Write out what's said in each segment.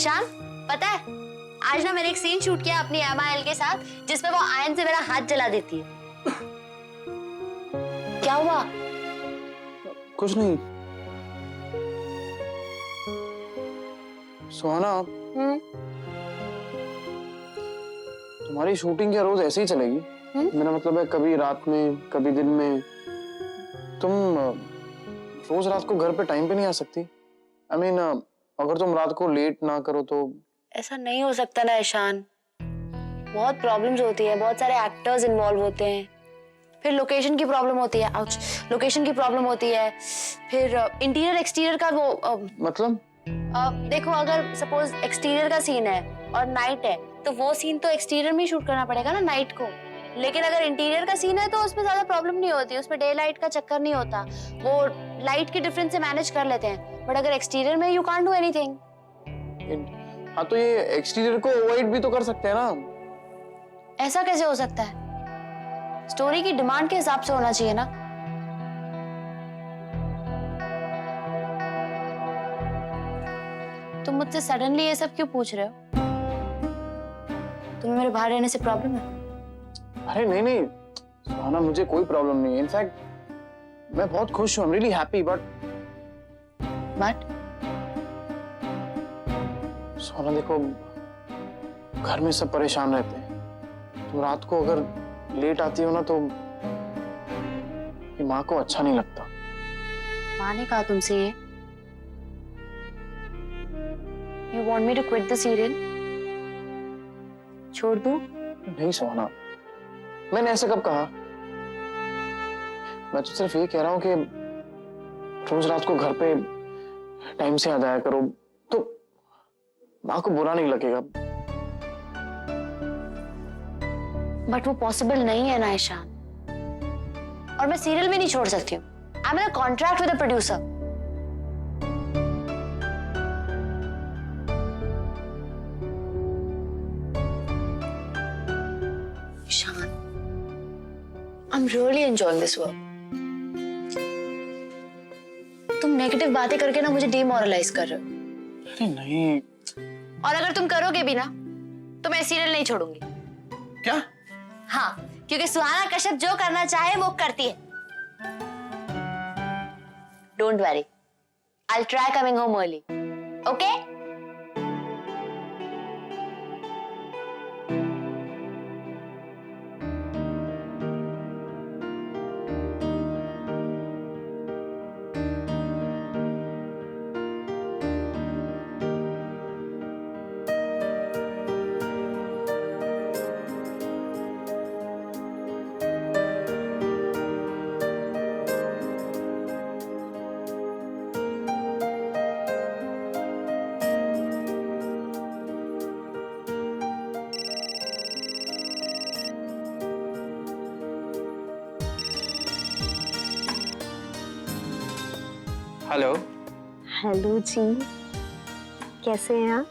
ईशान, पता है आज ना मैंने एक सीन शूट किया अपनी MIL के साथ जिसमें वो आयन से मेरा हाथ जला देती है। क्या हुआ? कुछ नहीं। सुहाना, तुम्हारी शूटिंग क्या रोज ऐसे ही चलेगी? मेरा मतलब है कभी रात में कभी दिन में। तुम रोज रात को घर पे टाइम पे नहीं आ सकती? I mean, अगर तुम रात को लेट ना करो तो। ऐसा नहीं हो सकता ना ईशान, बहुत प्रॉब्लम्स होती है, बहुत सारे एक्टर्स इन्वॉल्व होते हैं, फिर लोकेशन की प्रॉब्लम होती है, लोकेशन की प्रॉब्लम होती है, फिर इंटीरियर एक्सटीरियर का वो मतलब देखो अगर सपोज एक्सटीरियर का सीन है और नाइट है तो वो सीन तो एक्सटीरियर में ही शूट करना पड़ेगा ना नाइट को। लेकिन अगर इंटीरियर का सीन है तो उसमें ज्यादा प्रॉब्लम नहीं होती, उसमें डे लाइट का चक्कर नहीं होता, वो लाइट के डिफरेंस से मैनेज कर लेते हैं। बट अगर एक्सटीरियर में यू कांट डू एनीथिंग। हाँ तो ये एक्सटीरियर को अवॉइड भी तो कर सकते हैं ना। ऐसा कैसे हो सकता है? स्टोरी की डिमांड के हिसाब से होना चाहिए ना। तुम मुझसे सडनली ये सब क्यों पूछ रहे हो? तुम्हें मेरे बाहर रहने से प्रॉब्लम है? अरे नहीं नहीं सुहाना, मुझे कोई प्रॉब्लम नहीं है। इनफैक्ट मैं बहुत खुश हूँ, I am really happy. But Suhana देखो, घर में सब परेशान रहते हैं। तुम रात को अगर लेट आती हो ना तो माँ को अच्छा नहीं लगता। माँ ने कहा तुमसे ये? You want me to quit the serial? छोड़ दूं? नहीं सोना, मैंने ऐसे कब कहा? मैं तो सिर्फ ये कह रहा हूँ कि रोज रात को घर पे टाइम से आ जाया करो तो माँ को बुरा नहीं लगेगा। बट वो पॉसिबल नहीं है ना ईशान, और मैं सीरियल भी नहीं छोड़ सकती हूँ। I am in a contract with the producer. Ishaan, I am really enjoying this work. तुम नेगेटिव बातें करके ना मुझे डिमोरलाइज कर रहे हो। अरे नहीं। और अगर तुम करोगे भी ना तो मैं सीरियल नहीं छोड़ूंगी। क्या? हाँ, क्योंकि सुहाना कश्यप जो करना चाहे वो करती है। Don't worry, I try coming home early, okay? Hello. Hello जी, कैसे हैं आप?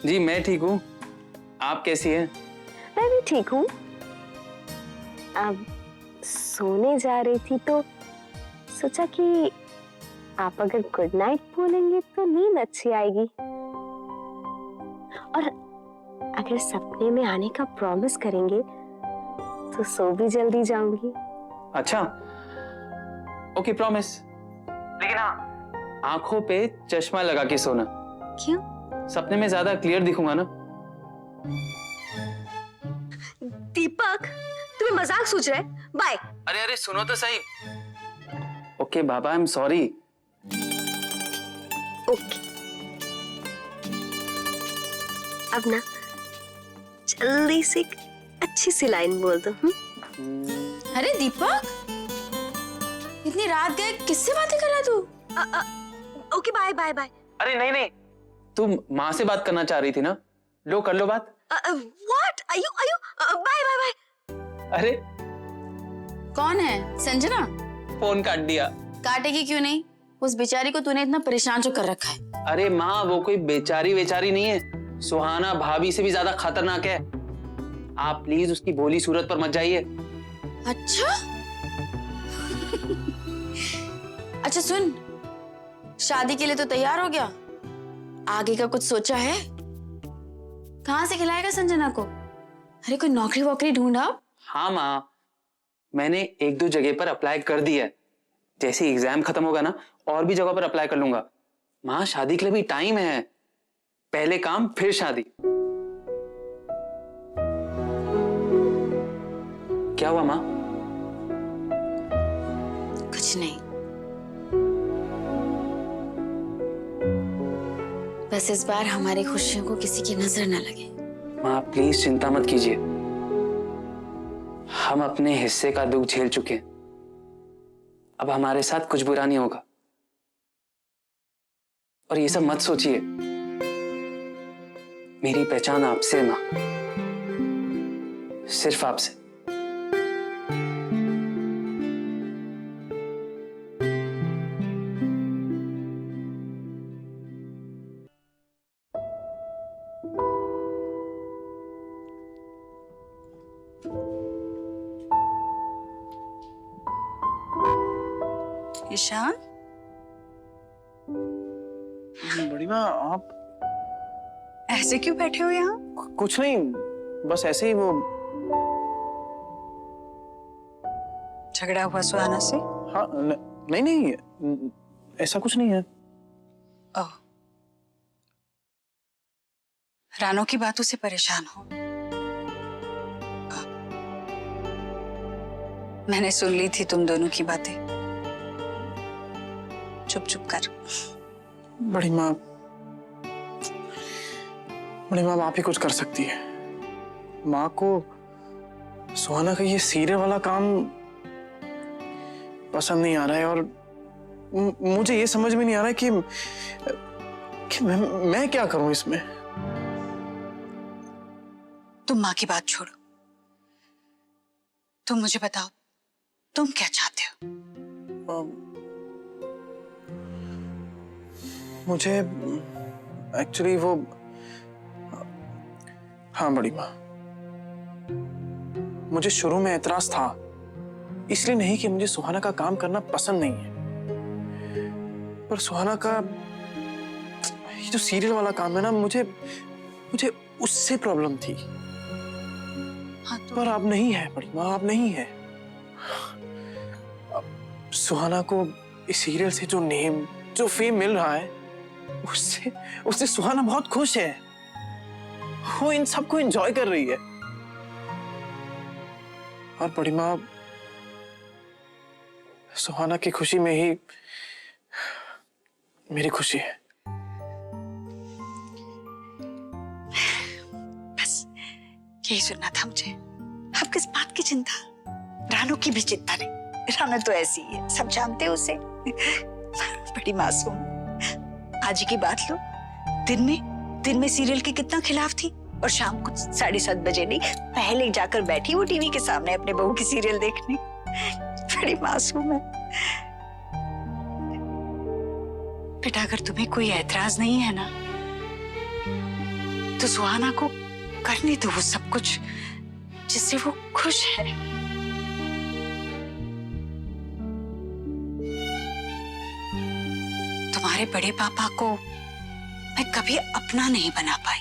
जी मैं ठीक हूँ, आप कैसी हैं? मैं भी ठीक हूँ। अब सोने जा रही थी तो सोचा कि आप अगर गुड नाइट बोलेंगे तो नींद अच्छी आएगी, और अगर सपने में आने का प्रॉमिस करेंगे तो सो भी जल्दी जाऊंगी। अच्छा ओके प्रॉमिस। लेकिन हाँ, आंखों पे चश्मा लगा के सोना। क्यों? सपने में ज्यादा क्लियर दिखूंगा ना। दीपक, तुम्हें मजाक सूझ रहा है? बाय। अरे अरे सुनो तो सही। Okay Baba, I am sorry. Okay, अब ना जल्दी से एक अच्छी सी लाइन बोल दो। अरे दीपक, इतनी रात गए किससे बातें कर रहा तू? Okay bye bye bye. अरे नहीं नहीं, तुम माँ से बात करना चाह रही थी ना, लो कर लो बात। What are you bye bye bye. अरे कौन है? संजना? फोन काट दिया। काटेगी क्यों नहीं? उस बेचारी को तूने इतना परेशान जो कर रखा है। अरे माँ वो कोई बेचारी वेचारी नहीं है, सुहाना भाभी से भी ज्यादा खतरनाक है। आप प्लीज उसकी भोली सूरत पर मत जाइए। अच्छा अच्छा सुन, शादी के लिए तो तैयार हो गया? आगे का कुछ सोचा है? कहाँ से खिलाएगा संजना को? अरे कोई नौकरी वोकरी ढूंढा। हाँ माँ, मैंने 1-2 जगह पर अप्लाई कर दिया है। जैसे एग्जाम खत्म होगा ना, और भी जगह पर अप्लाई कर लूंगा। माँ, शादी के लिए भी टाइम है। पहले काम फिर शादी। क्या हुआ माँ? कुछ नहीं, बस इस बार हमारी खुशियों को किसी की नजर न लगे। माँ प्लीज चिंता मत कीजिए, हम अपने हिस्से का दुख झेल चुके हैं। अब हमारे साथ कुछ बुरा नहीं होगा। और ये सब मत सोचिए, मेरी पहचान आपसे है माँ, सिर्फ आपसे। ईशान, बड़ी माँ आप ऐसे क्यों बैठे हो यहाँ? कुछ नहीं, बस ऐसे ही वो। झगड़ा हुआ सुहाना से? हाँ नहीं नहीं, ऐसा कुछ नहीं है। ओह, रानो की बातों से परेशान हो? मैंने सुन ली थी तुम दोनों की बातें। चुप चुप कर। बड़ी माँ आप ही कुछ कर सकती है। माँ को सुहाना का ये सीरियल वाला काम पसंद नहीं आ रहा है, और मुझे ये समझ में नहीं आ रहा है कि मैं क्या करूं इसमें। तुम माँ की बात छोड़ो, तुम मुझे बताओ तुम क्या चाहते हो? मुझे एक्चुअली वो, हाँ बड़ी माँ, मुझे शुरू में एतराज था, इसलिए नहीं कि मुझे सुहाना का काम करना पसंद नहीं है, पर सुहाना का ये जो सीरियल वाला काम है ना, मुझे उससे प्रॉब्लम थी। हाँ तो पर अब नहीं है बड़ी माँ, अब नहीं है। अब सुहाना को इस सीरियल से जो नेम, जो फेम मिल रहा है, उससे सुहाना बहुत खुश है। वो इन सबको एंजॉय कर रही है। और बड़ी माँ, सुहाना की खुशी में ही मेरी खुशी है। बस यही सुनना था मुझे। अब किस बात की चिंता? रानो की भी चिंता नहीं, रानो तो ऐसी ही है, सब जानते हैं उसे। बड़ी मासूम। आज की बात लो, दिन में सीरियल के कितना खिलाफ थी, और शाम को 7:30 बजे नहीं, पहले जाकर बैठी वो टीवी के सामने अपने बहू की सीरियल देखने। बड़ी मासूम है। बेटा, अगर तुम्हें कोई ऐतराज नहीं है ना, तो सुहाना को करने दो वो सब कुछ जिससे वो खुश है। तुम्हारे बड़े पापा को मैं कभी अपना नहीं बना पाई,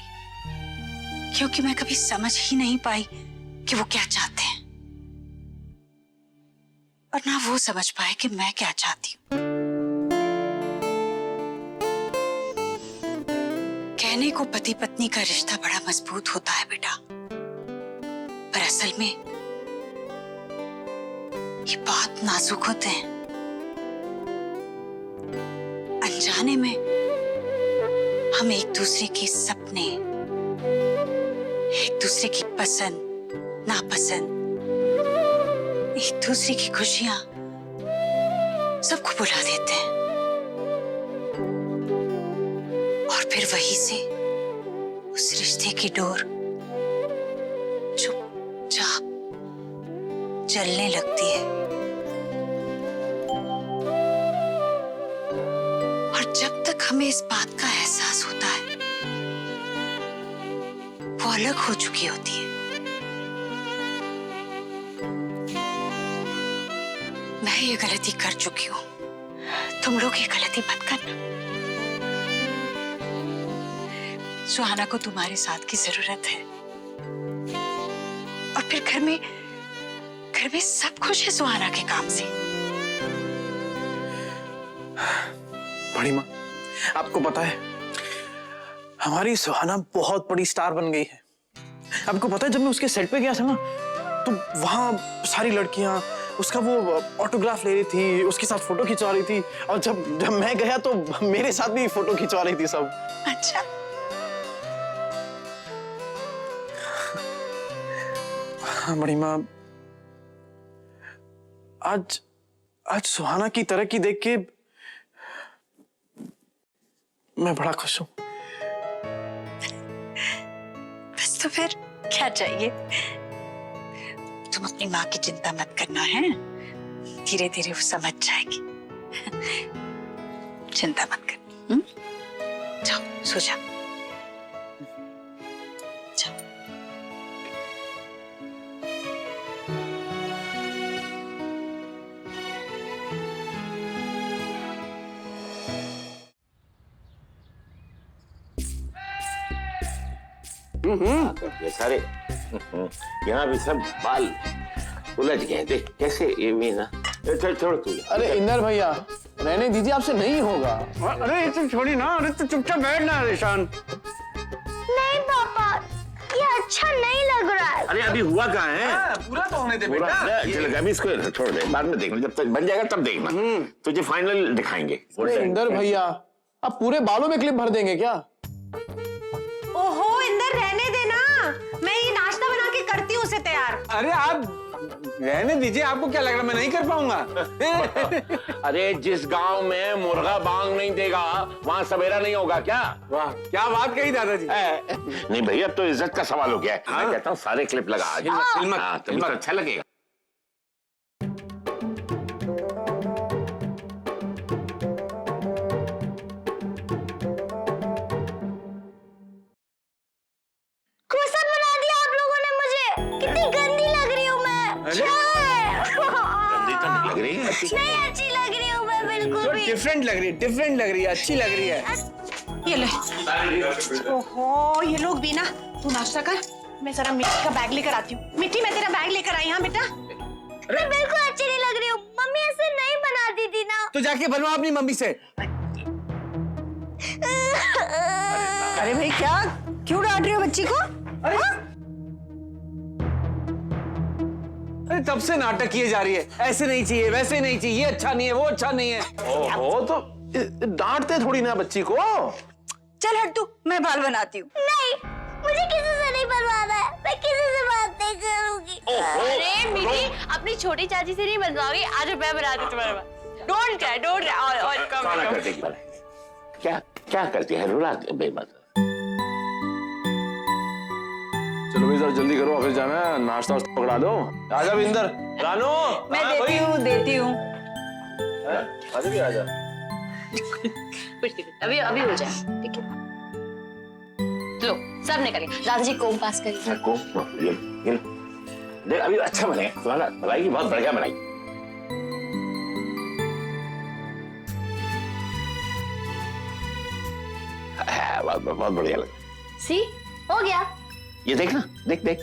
क्योंकि मैं कभी समझ ही नहीं पाई कि वो क्या चाहते हैं, और ना वो समझ पाए कि मैं क्या चाहती हूँ। कहने को पति पत्नी का रिश्ता बड़ा मजबूत होता है बेटा, पर असल में ये बहुत नाजुक होते हैं। अनजाने में हम एक दूसरे के सपने, एक दूसरे की पसंद नापसंद, एक दूसरे की खुशियां सबको भुला देते हैं, और फिर वहीं से उस रिश्ते की डोर चुपचाप जलने लगती है। और जब तक हमें इस बात का एहसास होता है, वो अलग हो चुकी होती है। मैं ये गलती कर चुकी हूँ, तुम लोग ये गलती मत करना। सुहाना को तुम्हारे साथ की जरूरत है। और फिर घर में सब खुश है सुहाना के काम से। बड़ी माँ, आपको पता है हमारी सुहाना बहुत बड़ी स्टार बन गई है। आपको पता है जब मैं उसके सेट पे गया था ना, तो वहां सारी लड़कियां उसका वो ऑटोग्राफ ले रही थी, उसके साथ फोटो खिंचवा रही थी, और जब मैं गया तो मेरे साथ भी फोटो खिंचवा रही थी सब। अच्छा, हाँ बड़ी माँ, आज सुहाना की तरक्की देख के मैं बड़ा खुश हूं। बस तो फिर क्या चाहिए? तुम अपनी माँ की चिंता मत करना है, धीरे धीरे वो समझ जाएगी। चिंता मत कर। जाओ सो जाओ। जाओ। ये सारे यहाँ भी सब बाल उलझ गए। देख कैसे ये भी ना। छोड़ तू। अरे इंदर भैया, रहने दीजिए, आपसे नहीं होगा। अरे तुम छोड़ी ना, अरे तो चुपचाप बैठना ईशान। नहीं पापा, ये अच्छा नहीं लग रहा है। अरे अभी हुआ कहाँ है? पूरा तो होने दे चल अभी इसको छोड़ दे, बाद में देखना, जब तक बन जाएगा तब देखना। तुझे फाइनल दिखाएंगे। अरे इंदर भैया, आप पूरे बालों में क्लिप भर देंगे क्या? ओहो इंदर, रहने देना, मैं ये नाश्ता बना के करती हूँ उसे तैयार। अरे आप रहने दीजिए, आपको क्या लग रहा है मैं नहीं कर पाऊंगा? अरे जिस गांव में मुर्गा बांग नहीं देगा वहां सवेरा नहीं होगा क्या? वाह क्या बात कही दादाजी। नहीं भैया, अब तो इज्जत का सवाल हो गया है। मैं कहता हूँ सारे क्लिप लगा आज। हाँ, तभी तो अच्छा लगेगा। कुसन बना दिया आप लोगों ने मुझे। कितनी गंदी लग रही हूँ मैं। क्या है? गंदी तो नहीं लग रही है। नहीं अच्छी लग रही हूँ मैं बिल्कुल भी। डिफरेंट लग रही है, डिफरेंट लग रही है, अच्छी लग रही है। ये ले। ओहो ये लोग भी ना, तू नाश्ता कर, मैं जरा मिट्टी का बैग लेकर आती हूँ। मिट्टी, मैं तेरा बैग लेकर आई। हाँ बेटा। मैं बिल्कुल अच्छी नहीं लग रही हूँ। मम्मी ऐसे नहीं बनाती थी ना। तो जाके बनवा अपनी मम्मी से। अरे भाई क्या, क्यों डांट रही हो बच्ची को? अरे तब से नाटक किए जा रही है, ऐसे नहीं चाहिए, वैसे नहीं चाहिए, ये अच्छा नहीं है, वो अच्छा नहीं है। ओहो, तो डांटते थोड़ी ना बच्ची को। चल हट तू, मैं बाल बनाती हूँ। नहीं, मुझे किसी से नहीं बनवाना है। मैं किसी से बात नहीं करूंगी। अरे मिली, अपनी छोटी चाची से नहीं बनवाओगी, आज मैं बनाती तुम्हारे पास। डोंट केयर, डोंट और कम। क्या क्या करती है? रुला बेमत। चलो भाई, जरा जल्दी करो, ऑफिस जाना है। नाश्ता पकड़ा दो। आजा विंदर। रानू, मैं देती हूँ। अरे भी आजा। अभी अभी हो जाए, ठीक है? लो सब निकल गया। दादाजी कोम पास करिए। ये देख अभी अच्छा बनेगा। सुहाना बनाएगी, बहुत बढ़िया बनाएगी। बहुत बढ़िया लगा। सी हो गया। ये देख ना, देख देख।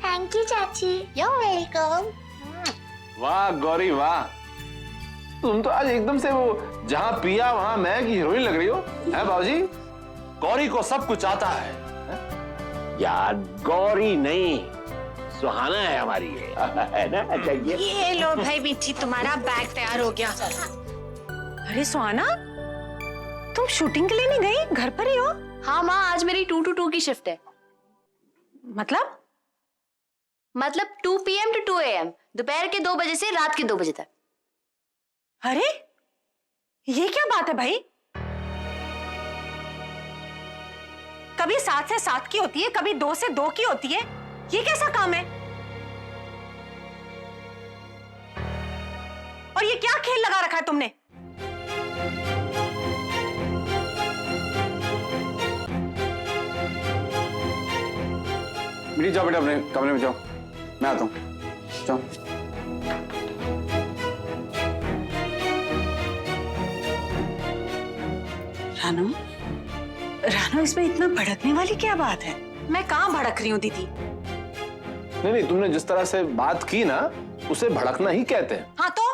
थैंक यू चाची। You're welcome। वाह गौरी वाह, तुम तो आज एकदम से वो जहाँ पिया वहाँ मैं की हीरोइन लग रही हो। है बाबूजी, गौरी को सब कुछ आता है। यार गौरी नहीं, सुहाना है हमारी ये, है ना? चाहिए। ये लो भाई मिट्टी, तुम्हारा बैग तैयार हो गया। अरे सुहाना, तुम शूटिंग के लिए नहीं गई, घर पर ही हो? हाँ माँ, आज मेरी 2 to 2 की शिफ्ट है। मतलब 2 PM to 2 AM, दोपहर के 2 बजे से रात के 2 बजे तक। अरे ये क्या बात है भाई? कभी 7 से 7 की होती है, कभी 2 से 2 की होती है। ये कैसा काम है? और ये क्या खेल लगा रखा है तुमने? मिली जाओ बेटा, अपने कमरे में जाओ, मैं आता हूँ। जाओ। रानू, रानो, इसमें इतना भड़कने वाली क्या बात है? मैं कहाँ भड़क रही हूँ दीदी? नहीं नहीं, तुमने जिस तरह से बात की ना, उसे भड़कना ही कहते हैं। हाँ तो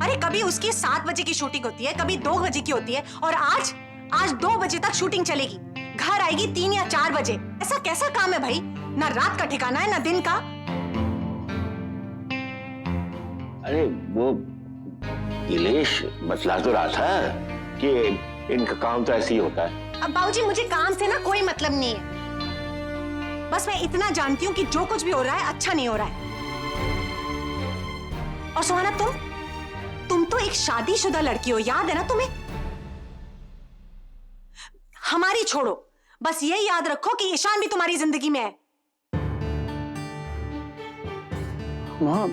अरे कभी उसकी 7 बजे की शूटिंग होती है, कभी 2 बजे की होती है, और आज 2 बजे तक शूटिंग चलेगी। घर आएगी 3 या 4 बजे। ऐसा कैसा काम है भाई? ना रात का ठिकाना है ना दिन का। अरे वो नीलेश बतला तो रहा था कि इनका काम तो ऐसे ही होता है। अब बाबूजी, मुझे काम से ना कोई मतलब नहीं है। बस मैं इतना जानती हूँ कि जो कुछ भी हो रहा है अच्छा नहीं हो रहा है। और सुहाना, तुम तो एक शादीशुदा लड़की हो, याद है ना तुम्हें? हमारी छोड़ो, बस ये याद रखो कि ईशान भी तुम्हारी जिंदगी में है। माँ,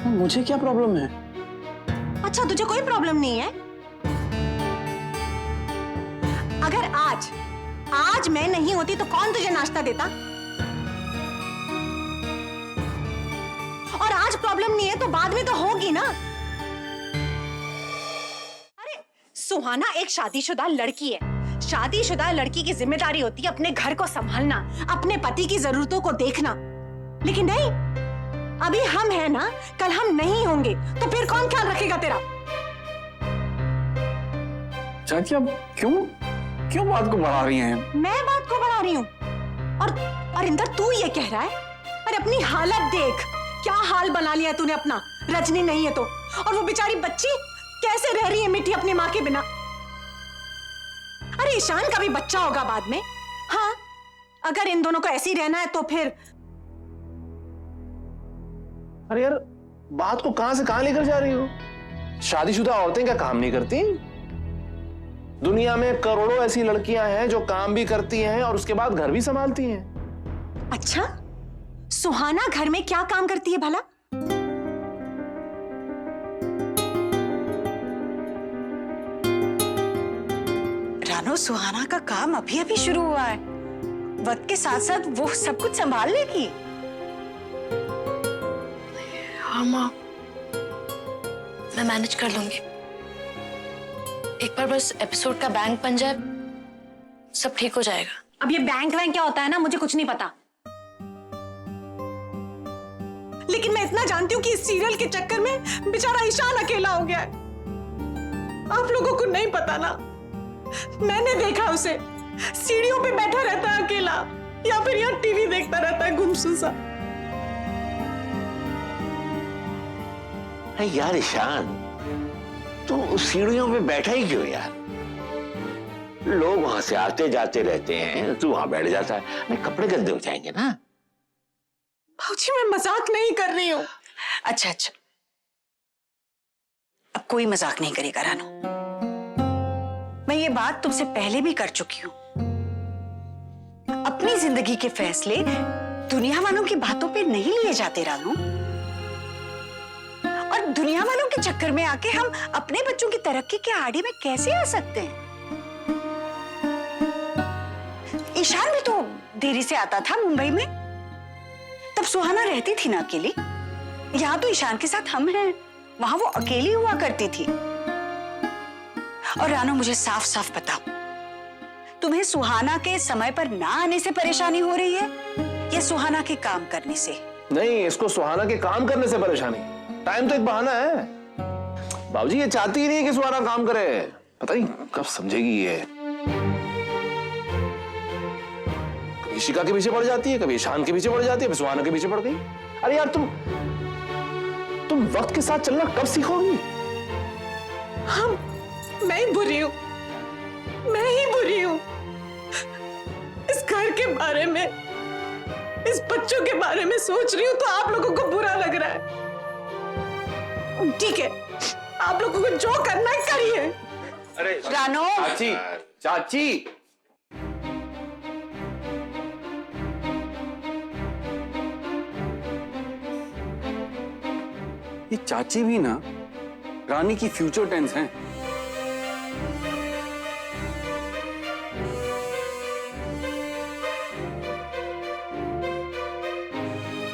मुझे क्या प्रॉब्लम है? अच्छा, तुझे कोई प्रॉब्लम नहीं है? अगर आज मैं नहीं होती तो कौन तुझे नाश्ता देता? और आज प्रॉब्लम नहीं है तो बाद में तो होगी ना। अरे सुहाना एक शादीशुदा लड़की है। शादीशुदा लड़की की जिम्मेदारी होती है अपने घर को संभालना, अपने पति की जरूरतों को देखना। लेकिन नहीं, अभी हम हैं ना, कल हम नहीं होंगे तो फिर कौन ख्याल रखेगा तेरा? चाची, अब क्यों बात को बढ़ा रही हैं? मैं बात को बढ़ा रही हूँ? और इंदर, तू ये कह रहा है? अरे अपनी हालत देख, क्या हाल बना लिया तूने अपना। रजनी नहीं है तो, और वो बेचारी बच्ची कैसे रह रही है मिट्टी अपनी माँ के बिना। अरे ईशान का भी बच्चा होगा बाद में। हाँ, अगर इन दोनों को ऐसे ही रहना है तो फिर। अरे यार, बात को कहां से कहां लेकर जा रही हो? शादीशुदा औरतें क्या काम नहीं करती? दुनिया में करोड़ों ऐसी लड़कियां हैं जो काम भी करती हैं और उसके बाद घर भी संभालती हैं। अच्छा, सुहाना घर में क्या काम करती है भला? रानो, सुहाना का काम अभी अभी शुरू हुआ है। वक्त के साथ साथ वो सब कुछ संभाल लेगी। हाँ माँ, मैं मैनेज कर लूंगी। एक बार बस एपिसोड का बैंक बन जाए, सब ठीक हो जाएगा। अब ये बैंक वैंक क्या होता है ना, मुझे कुछ नहीं पता। लेकिन मैं इतना जानती हूँ कि इस सीरियल के चक्कर में बेचारा ईशान अकेला हो गया है। आप लोगों को नहीं पता ना, मैंने देखा उसे सीढ़ियों पे बैठा रहता है अकेला, या फिर यहाँ टीवी देखता रहता है गुमसुम सा। अरे यार ईशान, तू सीढ़ियों पे बैठा ही क्यों यार? लोग वहां से आते जाते रहते हैं, तू वहां बैठ जाता है। अरे कपड़े गंदे हो जाएंगे ना। भाजी, मैं मजाक नहीं कर रही हूँ। अच्छा, अब कोई मजाक नहीं करेगा रानो। मैं ये बात तुमसे पहले भी कर चुकी हूँ। अपनी जिंदगी के फैसले दुनिया वालों की बातों पे नहीं लिए जाते रानो। और दुनिया वालों के चक्कर में आके हम अपने बच्चों की तरक्की के आड़े में कैसे आ सकते हैं? ईशान भी तो देरी से आता था मुंबई में, तब सुहाना रहती थी ना अकेली। यहाँ तो ईशान के साथ हम हैं, वहां वो अकेली हुआ करती थी। और रानो, मुझे साफ साफ बताओ, तुम्हें सुहाना के समय पर ना आने से परेशानी हो रही है या सुहाना के काम करने से? नहीं, इसको सुहाना के काम करने से परेशानी। टाइम तो एक बहाना है। बाबूजी, ये चाहती ही नहीं कि सुहाना काम करे। पता नहीं कब समझेगी ये। कभी शिका के पीछे पड़ जाती है, कभी ईशान के पीछे पड़ जाती है, कभी सुहाना के पीछे पड़ गई। अरे यार, तुम वक्त के साथ चलना कब सीखोगी? हम, मैं ही बुरी हूँ, मैं ही बुरी हूँ। इस घर के बारे में, इस बच्चों के बारे में सोच रही हूँ तो आप लोगों को बुरा लग रहा है। ठीक है, आप लोगों को जो करना है करिए। अरे रानो, चाची, चाची, ये चाची भी ना रानी की फ्यूचर टेंस हैं।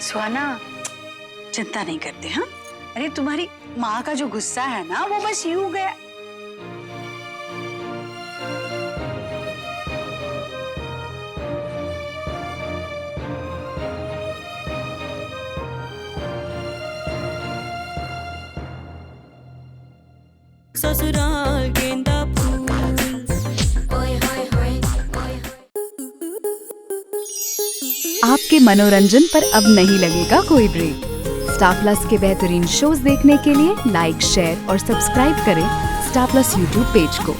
सुहाना, चिंता नहीं करते। हाँ, अरे तुम्हारी माँ का जो गुस्सा है ना, वो बस यूं गया। ससुराल गेंदा फूल। आपके मनोरंजन पर अब नहीं लगेगा कोई ब्रेक। स्टार प्लस के बेहतरीन शोज देखने के लिए लाइक, शेयर और सब्सक्राइब करें स्टार प्लस यूट्यूब पेज को।